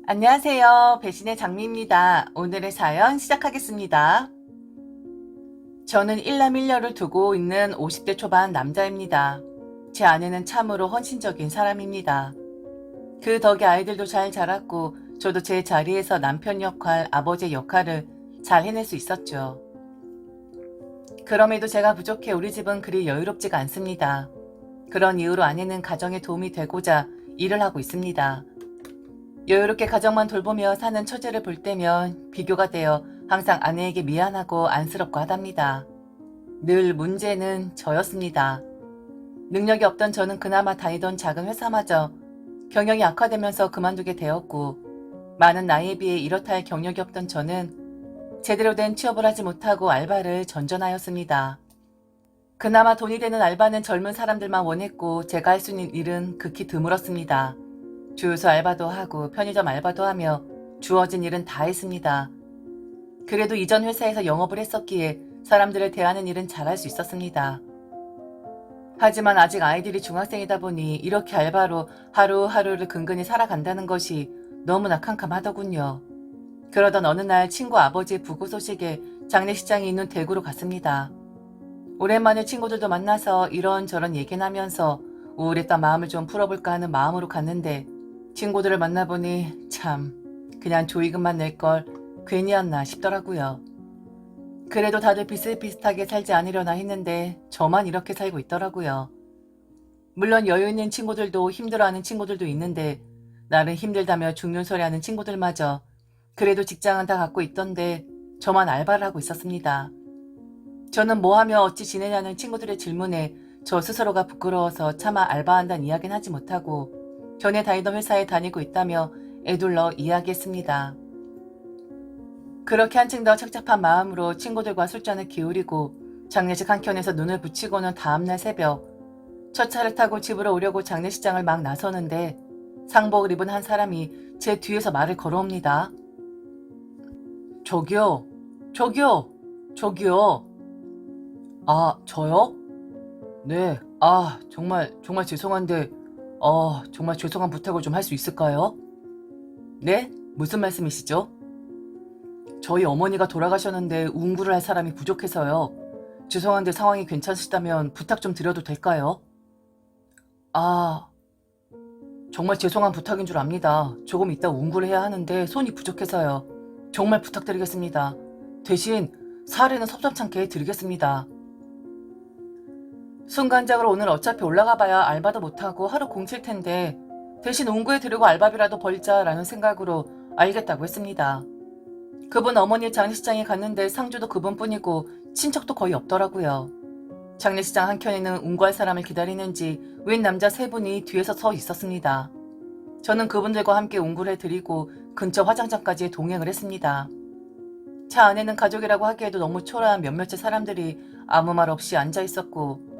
안녕하세요. 배신의 장미입니다. 오늘의 사연 시작하겠습니다. 저는 일남일녀를 두고 있는 50대 초반 남자입니다. 제 아내는 참으로 헌신적인 사람입니다. 그 덕에 아이들도 잘 자랐고 저도 제 자리에서 남편 역할, 아버지 역할을 잘 해낼 수 있었죠. 그럼에도 제가 부족해 우리 집은 그리 여유롭지가 않습니다. 그런 이유로 아내는 가정에 도움이 되고자 일을 하고 있습니다. 여유롭게 가정만 돌보며 사는 처제를 볼 때면 비교가 되어 항상 아내에게 미안하고 안쓰럽고 하답니다. 늘 문제는 저였습니다. 능력이 없던 저는 그나마 다니던 작은 회사마저 경영이 악화되면서 그만두게 되었고, 많은 나이에 비해 이렇다 할 경력이 없던 저는 제대로 된 취업을 하지 못하고 알바를 전전하였습니다. 그나마 돈이 되는 알바는 젊은 사람들만 원했고 제가 할 수 있는 일은 극히 드물었습니다. 주유소 알바도 하고 편의점 알바도 하며 주어진 일은 다 했습니다. 그래도 이전 회사에서 영업을 했었기에 사람들을 대하는 일은 잘할 수 있었습니다. 하지만 아직 아이들이 중학생이다 보니 이렇게 알바로 하루하루를 근근히 살아간다는 것이 너무나 캄캄하더군요. 그러던 어느 날 친구 아버지의 부고 소식에 장례식장이 있는 대구로 갔습니다. 오랜만에 친구들도 만나서 이런저런 얘기는 하면서 우울했던 마음을 좀 풀어볼까 하는 마음으로 갔는데, 친구들을 만나보니 참 그냥 조의금만 낼 걸 괜히였나 싶더라고요. 그래도 다들 비슷비슷하게 살지 않으려나 했는데 저만 이렇게 살고 있더라고요. 물론 여유 있는 친구들도 힘들어하는 친구들도 있는데, 나는 힘들다며 죽는 소리 하는 친구들마저 그래도 직장은 다 갖고 있던데 저만 알바를 하고 있었습니다. 저는 뭐하며 어찌 지내냐는 친구들의 질문에 저 스스로가 부끄러워서 차마 알바한다는 이야기는 하지 못하고 전에 다니던 회사에 다니고 있다며 애둘러 이야기했습니다. 그렇게 한층 더 착잡한 마음으로 친구들과 술잔을 기울이고 장례식 한켠에서 눈을 붙이고는 다음날 새벽 첫 차를 타고 집으로 오려고 장례식장을 막 나서는데, 상복을 입은 한 사람이 제 뒤에서 말을 걸어옵니다. 저기요, 저기요, 저기요. 아, 저요? 네, 정말 죄송한데, 정말 죄송한 부탁을 좀 할 수 있을까요? 네? 무슨 말씀이시죠? 저희 어머니가 돌아가셨는데 운구를 할 사람이 부족해서요. 죄송한데 상황이 괜찮으시다면 부탁 좀 드려도 될까요? 아, 정말 죄송한 부탁인 줄 압니다. 조금 이따 운구를 해야 하는데 손이 부족해서요. 정말 부탁드리겠습니다. 대신 사례는 섭섭찮게 해드리겠습니다. 순간적으로 오늘 어차피 올라가봐야 알바도 못하고 하루 공칠 텐데 대신 운구해 드리고 알바비라도 벌자라는 생각으로 알겠다고 했습니다. 그분 어머니 장례식장에 갔는데 상주도 그분뿐이고 친척도 거의 없더라고요. 장례식장 한켠에는 운구할 사람을 기다리는지 웬 남자 세 분이 뒤에서 서 있었습니다. 저는 그분들과 함께 운구를 해드리고 근처 화장장까지 동행을 했습니다. 차 안에는 가족이라고 하기에도 너무 초라한 몇몇의 사람들이 아무 말 없이 앉아 있었고,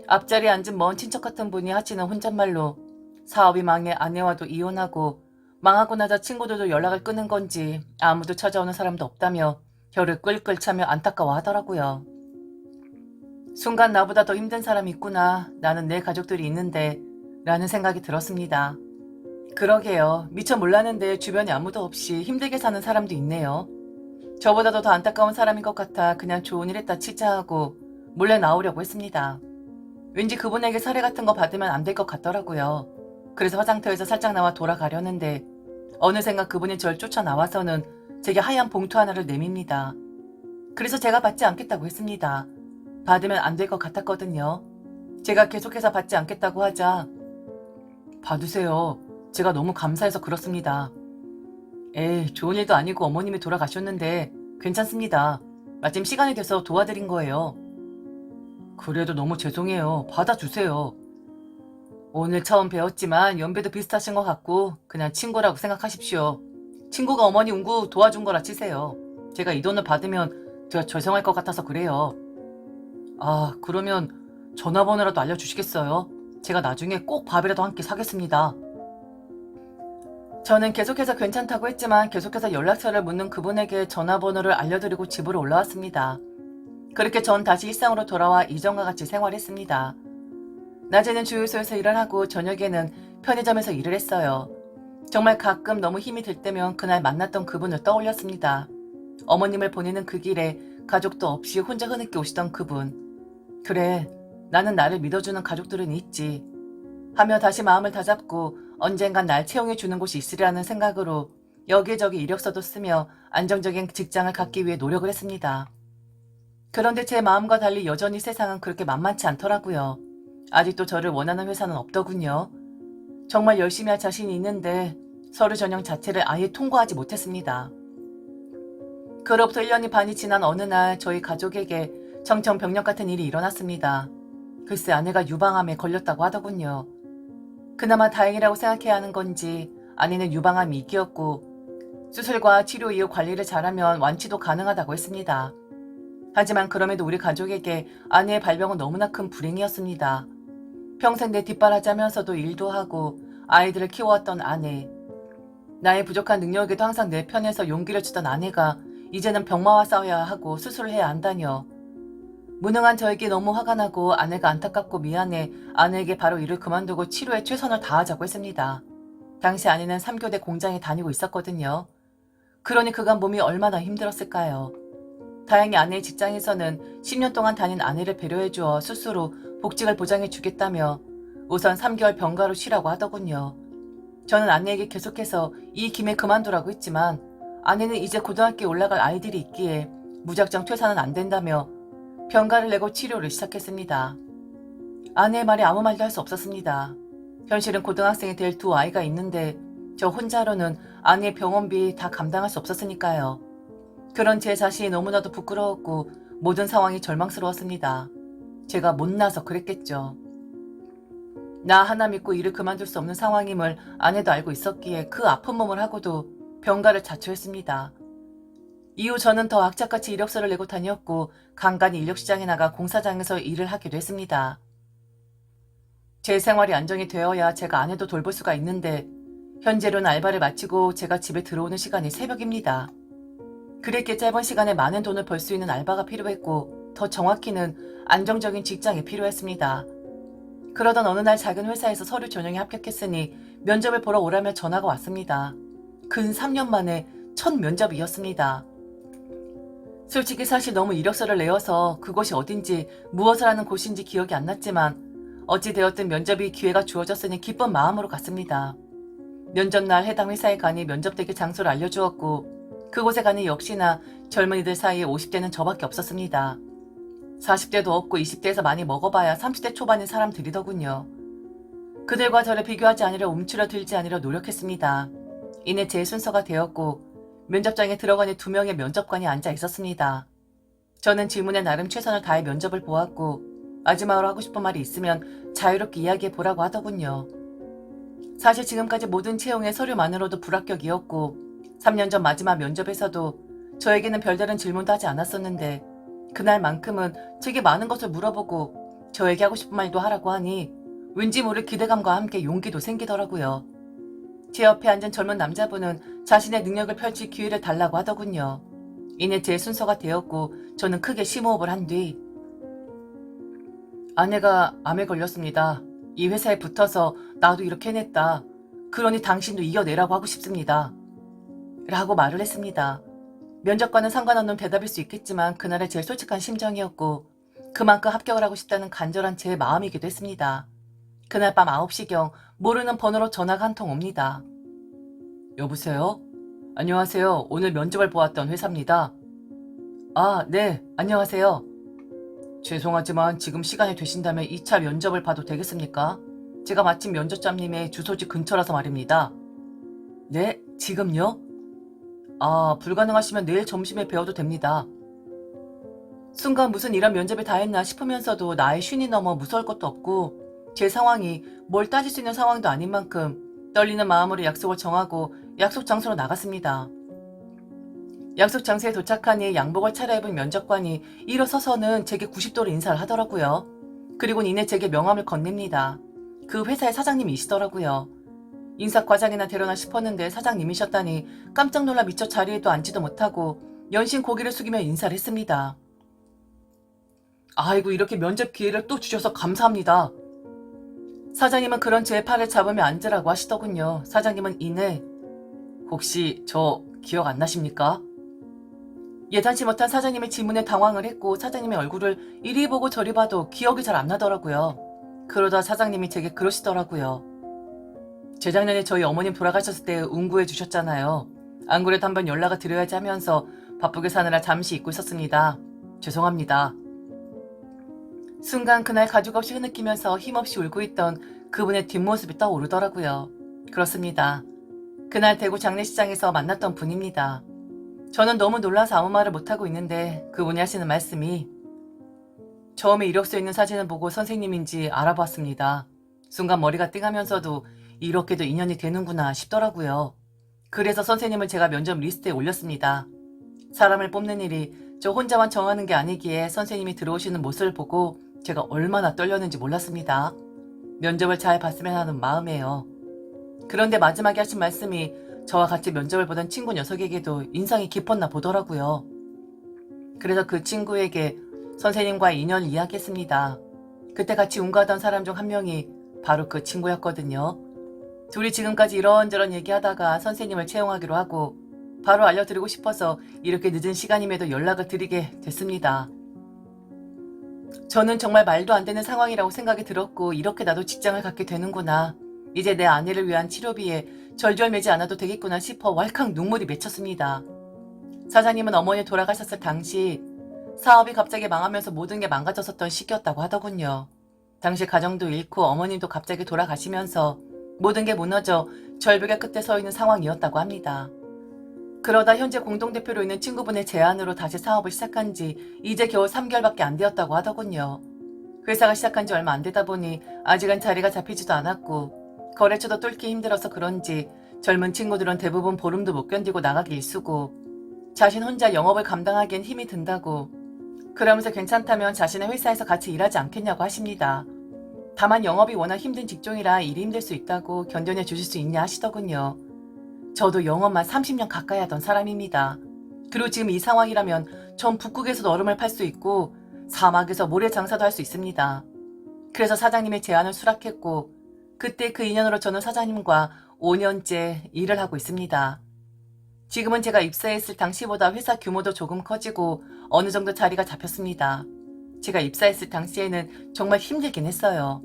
앞자리에 앉은 먼 친척 같은 분이 하시는 혼잣말로 사업이 망해 아내와도 이혼하고 망하고 나자 친구들도 연락을 끊은 건지 아무도 찾아오는 사람도 없다며 혀를 끌끌 차며 안타까워 하더라고요. 순간 나보다 더 힘든 사람이 있구나, 나는 내 가족들이 있는데 라는 생각이 들었습니다. 그러게요. 미처 몰랐는데 주변에 아무도 없이 힘들게 사는 사람도 있네요. 저보다도 더 안타까운 사람인 것 같아 그냥 좋은 일 했다 치자하고 몰래 나오려고 했습니다. 왠지 그분에게 사례 같은 거 받으면 안 될 것 같더라고요. 그래서 화장터에서 살짝 나와 돌아가려는데 어느샌가 그분이 절 쫓아나와서는 제게 하얀 봉투 하나를 내밉니다. 그래서 제가 받지 않겠다고 했습니다. 받으면 안 될 것 같았거든요. 제가 계속해서 받지 않겠다고 하자 받으세요. 제가 너무 감사해서 그렇습니다. 에이, 좋은 일도 아니고 어머님이 돌아가셨는데 괜찮습니다. 마침 시간이 돼서 도와드린 거예요. 그래도 너무 죄송해요. 받아주세요. 오늘 처음 배웠지만 연배도 비슷하신 것 같고 그냥 친구라고 생각하십시오. 친구가 어머니 운구 도와준 거라 치세요. 제가 이 돈을 받으면 제가 죄송할 것 같아서 그래요. 그러면 전화번호라도 알려주시겠어요? 제가 나중에 꼭 밥이라도 한 끼 사겠습니다. 저는 계속해서 괜찮다고 했지만 계속해서 연락처를 묻는 그분에게 전화번호를 알려드리고 집으로 올라왔습니다. 그렇게 전 다시 일상으로 돌아와 이전과 같이 생활했습니다. 낮에는 주유소에서 일을 하고 저녁에는 편의점에서 일을 했어요. 정말 가끔 너무 힘이 들 때면 그날 만났던 그분을 떠올렸습니다. 어머님을 보내는 그 길에 가족도 없이 혼자 흐느끼 오시던 그분. 그래, 나는 나를 믿어주는 가족들은 있지. 하며 다시 마음을 다잡고 언젠간 날 채용해 주는 곳이 있으리라는 생각으로 여기저기 이력서도 쓰며 안정적인 직장을 갖기 위해 노력을 했습니다. 그런데 제 마음과 달리 여전히 세상은 그렇게 만만치 않더라고요. 아직도 저를 원하는 회사는 없더군요. 정말 열심히 할 자신이 있는데 서류 전형 자체를 아예 통과하지 못했습니다. 그로부터 1년이 반이 지난 어느 날 저희 가족에게 청천벽력 같은 일이 일어났습니다. 글쎄 아내가 유방암에 걸렸다고 하더군요. 그나마 다행이라고 생각해야 하는 건지 아내는 유방암이 이기였고 수술과 치료 이후 관리를 잘하면 완치도 가능하다고 했습니다. 하지만 그럼에도 우리 가족에게 아내의 발병은 너무나 큰 불행이었습니다. 평생 내 뒷바라지하면서도 일도 하고 아이들을 키워왔던 아내. 나의 부족한 능력에도 항상 내 편에서 용기를 주던 아내가 이제는 병마와 싸워야 하고 수술을 해야 한다뇨. 무능한 저에게 너무 화가 나고 아내가 안타깝고 미안해 아내에게 바로 일을 그만두고 치료에 최선을 다하자고 했습니다. 당시 아내는 3교대 공장에 다니고 있었거든요. 그러니 그간 몸이 얼마나 힘들었을까요. 다행히 아내의 직장에서는 10년 동안 다닌 아내를 배려해주어 스스로 복직을 보장해주겠다며 우선 3개월 병가로 쉬라고 하더군요. 저는 아내에게 계속해서 이 김에 그만두라고 했지만 아내는 이제 고등학교에 올라갈 아이들이 있기에 무작정 퇴사는 안 된다며 병가를 내고 치료를 시작했습니다. 아내의 말에 아무 말도 할 수 없었습니다. 현실은 고등학생이 될 두 아이가 있는데 저 혼자로는 아내의 병원비 다 감당할 수 없었으니까요. 그런 제 자신이 너무나도 부끄러웠고 모든 상황이 절망스러웠습니다. 제가 못나서 그랬겠죠. 나 하나 믿고 일을 그만둘 수 없는 상황임을 아내도 알고 있었기에 그 아픈 몸을 하고도 병가를 자초했습니다. 이후 저는 더 악착같이 이력서를 내고 다녔고 간간히 인력시장에 나가 공사장에서 일을 하기도 했습니다. 제 생활이 안정이 되어야 제가 아내도 돌볼 수가 있는데 현재로는 알바를 마치고 제가 집에 들어오는 시간이 새벽입니다. 그랬기에 짧은 시간에 많은 돈을 벌 수 있는 알바가 필요했고 더 정확히는 안정적인 직장이 필요했습니다. 그러던 어느 날 작은 회사에서 서류 전형에 합격했으니 면접을 보러 오라며 전화가 왔습니다. 근 3년 만에 첫 면접이었습니다. 솔직히 사실 너무 이력서를 내어서 그곳이 어딘지 무엇을 하는 곳인지 기억이 안 났지만 어찌되었든 면접이 기회가 주어졌으니 기쁜 마음으로 갔습니다. 면접날 해당 회사에 가니 면접대기 장소를 알려주었고 그곳에 가니 역시나 젊은이들 사이에 50대는 저밖에 없었습니다. 40대도 없고 20대에서 많이 먹어봐야 30대 초반인 사람들이더군요. 그들과 저를 비교하지 않으려 움츠러들지 않으려 노력했습니다. 이내 제 순서가 되었고 면접장에 들어가니 2명의 면접관이 앉아 있었습니다. 저는 질문에 나름 최선을 다해 면접을 보았고 마지막으로 하고 싶은 말이 있으면 자유롭게 이야기해 보라고 하더군요. 사실 지금까지 모든 채용의 서류만으로도 불합격이었고 3년 전 마지막 면접에서도 저에게는 별다른 질문도 하지 않았었는데 그날만큼은 제게 많은 것을 물어보고 저에게 하고 싶은 말도 하라고 하니 왠지 모를 기대감과 함께 용기도 생기더라고요. 제 옆에 앉은 젊은 남자분은 자신의 능력을 펼칠 기회를 달라고 하더군요. 이내 제 순서가 되었고 저는 크게 심호흡을 한 뒤 아내가 암에 걸렸습니다. 이 회사에 붙어서 나도 이렇게 해냈다. 그러니 당신도 이겨내라고 하고 싶습니다. 라고 말을 했습니다. 면접과는 상관없는 대답일 수 있겠지만 그날의 제일 솔직한 심정이었고 그만큼 합격을 하고 싶다는 간절한 제 마음이기도 했습니다. 그날 밤 9시경 모르는 번호로 전화가 한 통 옵니다. 여보세요? 안녕하세요. 오늘 면접을 보았던 회사입니다. 아, 네. 안녕하세요. 죄송하지만 지금 시간이 되신다면 2차 면접을 봐도 되겠습니까? 제가 마침 면접장님의 주소지 근처라서 말입니다. 네? 지금요? 아, 불가능하시면 내일 점심에 배워도 됩니다. 순간 무슨 이런 면접이 다 했나 싶으면서도 나의 쉰이 넘어 무서울 것도 없고 제 상황이 뭘 따질 수 있는 상황도 아닌 만큼 떨리는 마음으로 약속을 정하고 약속 장소로 나갔습니다. 약속 장소에 도착하니 양복을 차려입은 면접관이 일어서서는 제게 90도로 인사를 하더라고요. 그리고 이내 제게 명함을 건넵니다. 그 회사의 사장님이시더라고요. 인사 과장이나 되려나 싶었는데 사장님이셨다니 깜짝 놀라 미처 자리에도 앉지도 못하고 연신 고개를 숙이며 인사를 했습니다. 아이고 이렇게 면접 기회를 또 주셔서 감사합니다. 사장님은 그런 제 팔을 잡으며 앉으라고 하시더군요. 사장님은 이내 혹시 저 기억 안 나십니까? 예단치 못한 사장님의 질문에 당황을 했고 사장님의 얼굴을 이리 보고 저리 봐도 기억이 잘 안 나더라고요. 그러다 사장님이 제게 그러시더라고요. 재작년에 저희 어머님 돌아가셨을 때 운구해 주셨잖아요. 안 그래도 한번 연락을 드려야지 하면서 바쁘게 사느라 잠시 잊고 있었습니다. 죄송합니다. 순간 그날 가죽 없이 흐느끼면서 힘없이 울고 있던 그분의 뒷모습이 떠오르더라고요. 그렇습니다. 그날 대구 장례시장에서 만났던 분입니다. 저는 너무 놀라서 아무 말을 못하고 있는데 그분이 하시는 말씀이 처음에 이력서에 있는 사진을 보고 선생님인지 알아보았습니다. 순간 머리가 띵하면서도 이렇게도 인연이 되는구나 싶더라고요. 그래서 선생님을 제가 면접 리스트에 올렸습니다. 사람을 뽑는 일이 저 혼자만 정하는 게 아니기에 선생님이 들어오시는 모습을 보고 제가 얼마나 떨렸는지 몰랐습니다. 면접을 잘 봤으면 하는 마음이에요. 그런데 마지막에 하신 말씀이 저와 같이 면접을 보던 친구 녀석에게도 인상이 깊었나 보더라고요. 그래서 그 친구에게 선생님과의 인연을 이야기했습니다. 그때 같이 운가하던 사람 중 한 명이 바로 그 친구였거든요. 둘이 지금까지 이런저런 얘기하다가 선생님을 채용하기로 하고 바로 알려드리고 싶어서 이렇게 늦은 시간임에도 연락을 드리게 됐습니다. 저는 정말 말도 안 되는 상황이라고 생각이 들었고 이렇게 나도 직장을 갖게 되는구나. 이제 내 아내를 위한 치료비에 절절매지 않아도 되겠구나 싶어 왈칵 눈물이 맺혔습니다. 사장님은 어머니 돌아가셨을 당시 사업이 갑자기 망하면서 모든 게 망가졌었던 시기였다고 하더군요. 당시 가정도 잃고 어머님도 갑자기 돌아가시면서 모든 게 무너져 절벽의 끝에 서 있는 상황이었다고 합니다. 그러다 현재 공동대표로 있는 친구분의 제안으로 다시 사업을 시작한 지 이제 겨우 3개월밖에 안 되었다고 하더군요. 회사가 시작한 지 얼마 안 되다 보니 아직은 자리가 잡히지도 않았고 거래처도 뚫기 힘들어서 그런지 젊은 친구들은 대부분 보름도 못 견디고 나가기 일쑤고 자신 혼자 영업을 감당하기엔 힘이 든다고 그러면서 괜찮다면 자신의 회사에서 같이 일하지 않겠냐고 하십니다. 다만 영업이 워낙 힘든 직종이라 일이 힘들 수 있다고 견뎌내 주실 수 있냐 하시더군요. 저도 영업만 30년 가까이 하던 사람입니다. 그리고 지금 이 상황이라면 전 북극에서도 얼음을 팔 수 있고 사막에서 모래 장사도 할 수 있습니다. 그래서 사장님의 제안을 수락했고 그때 그 인연으로 저는 사장님과 5년째 일을 하고 있습니다. 지금은 제가 입사했을 당시보다 회사 규모도 조금 커지고 어느 정도 자리가 잡혔습니다. 제가 입사했을 당시에는 정말 힘들긴 했어요.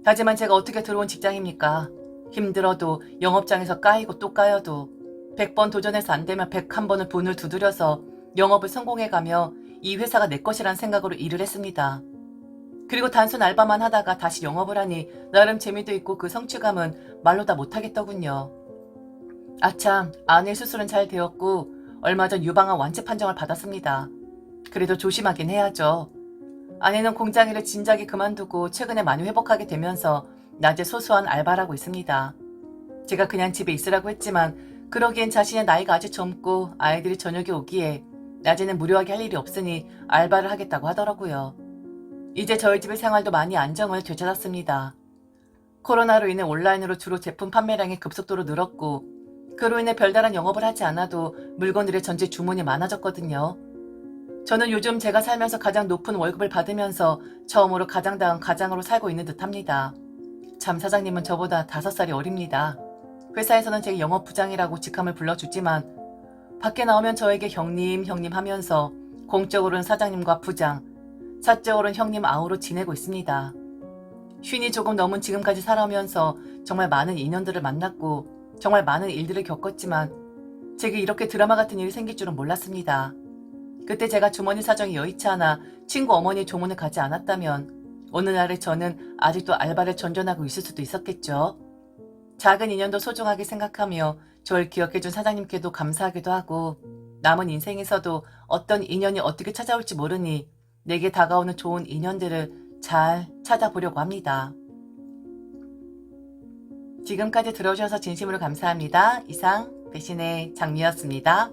하지만 제가 어떻게 들어온 직장입니까? 힘들어도 영업장에서 까이고 또 까여도 100번 도전해서 안 되면 101번을 분을 두드려서 영업을 성공해가며 이 회사가 내 것이란 생각으로 일을 했습니다. 그리고 단순 알바만 하다가 다시 영업을 하니 나름 재미도 있고 그 성취감은 말로 다 못하겠더군요. 아참, 아내 수술은 잘 되었고 얼마 전 유방암 완치 판정을 받았습니다. 그래도 조심하긴 해야죠. 아내는 공장 일을 진작에 그만두고 최근에 많이 회복하게 되면서 낮에 소소한 알바를 하고 있습니다. 제가 그냥 집에 있으라고 했지만 그러기엔 자신의 나이가 아직 젊고 아이들이 저녁에 오기에 낮에는 무료하게 할 일이 없으니 알바를 하겠다고 하더라고요. 이제 저희 집의 생활도 많이 안정을 되찾았습니다. 코로나로 인해 온라인으로 주로 제품 판매량이 급속도로 늘었고 그로 인해 별다른 영업을 하지 않아도 물건들의 전체 주문이 많아졌거든요. 저는 요즘 제가 살면서 가장 높은 월급을 받으면서 처음으로 가장다운 가장으로 살고 있는 듯합니다. 참 사장님은 저보다 5살이 어립니다. 회사에서는 제 영업부장이라고 직함을 불러주지만 밖에 나오면 저에게 형님 하면서 공적으로는 사장님과 부장, 사적으로는 형님 아우로 지내고 있습니다. 쉰이 조금 넘은 지금까지 살아오면서 정말 많은 인연들을 만났고 정말 많은 일들을 겪었지만 제게 이렇게 드라마 같은 일이 생길 줄은 몰랐습니다. 그때 제가 주머니 사정이 여의치 않아 친구 어머니 조문을 가지 않았다면 오늘날의 저는 아직도 알바를 전전하고 있을 수도 있었겠죠. 작은 인연도 소중하게 생각하며 저를 기억해준 사장님께도 감사하기도 하고 남은 인생에서도 어떤 인연이 어떻게 찾아올지 모르니 내게 다가오는 좋은 인연들을 잘 찾아보려고 합니다. 지금까지 들어주셔서 진심으로 감사합니다. 이상 배신의 장미였습니다.